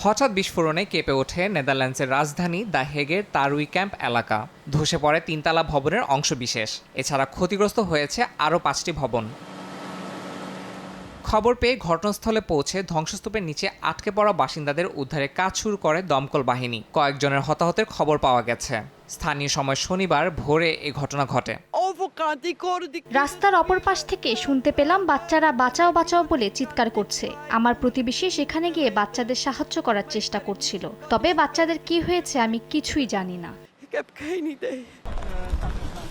হঠাৎ বিস্ফোরণে কেঁপে ওঠে নেদারল্যান্ডসের রাজধানী দ্য হেগের তারুই ক্যাম্প এলাকা। ধসে পড়ে তিনতলা ভবনের অংশবিশেষ। এছাড়া ক্ষতিগ্রস্ত হয়েছে আরও 5টি ভবন। খবর পেয়ে ঘটনাস্থলে পৌঁছে ধ্বংসস্তূপের নিচে আটকে পড়া বাসিন্দাদের উদ্ধারে কাজ শুরু করে দমকল বাহিনী। কয়েকজনের হতাহতের খবর পাওয়া গেছে। স্থানীয় সময় শনিবার ভোরে এ ঘটনা ঘটে। রাস্তার অপর পাশ থেকে শুনতে পেলাম বাচ্চারা বাঁচাও বাঁচাও বলে চিৎকার করছে। আমার প্রতিবেশী সেখানে গিয়ে বাচ্চাদের সাহায্য করার চেষ্টা করছিল, তবে বাচ্চাদের কি হয়েছে আমি কিছুই জানি না।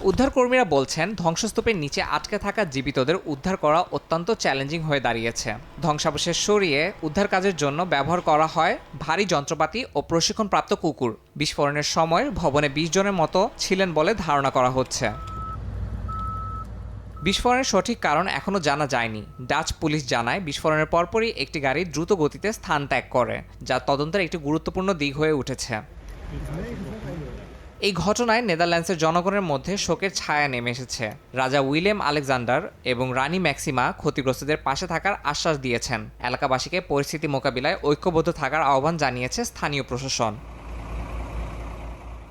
উদ্ধারকর্মীরা বলছেন, ধ্বংসস্তূপের নিচে আটকে থাকা জীবিতদের উদ্ধার করা অত্যন্ত চ্যালেঞ্জিং হয়ে দাঁড়িয়েছে। ধ্বংসাবশেষ সরিয়ে উদ্ধার কাজের জন্য ব্যবহার করা হয় ভারী যন্ত্রপাতি ও প্রশিক্ষণপ্রাপ্ত কুকুর। বিস্ফোরণের সময় ভবনে 20 জনের মতো ছিলেন বলে ধারণা করা হচ্ছে। বিস্ফোরণের সঠিক কারণ এখনও জানা যায়নি। ডাচ পুলিশ জানায়, বিস্ফোরণের পরপরই একটি গাড়ি দ্রুত গতিতে স্থান ত্যাগ করে, যা তদন্তের একটি গুরুত্বপূর্ণ দিক হয়ে উঠেছে। এই ঘটনায় নেদারল্যান্ডসের জনগণের মধ্যে শোকের ছায়া নেমে এসেছে। রাজা উইলিয়াম আলেকজান্ডার এবং রানী ম্যাক্সিমা ক্ষতিগ্রস্তদের পাশে থাকার আশ্বাস দিয়েছেন। এলাকাবাসীকে পরিস্থিতি মোকাবিলায় ঐক্যবদ্ধ থাকার আহ্বান জানিয়েছে স্থানীয় প্রশাসন।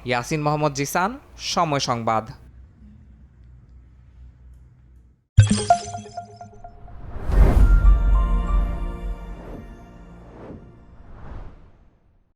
ইয়াসিন মোহাম্মদ জিসান, সময় সংবাদ।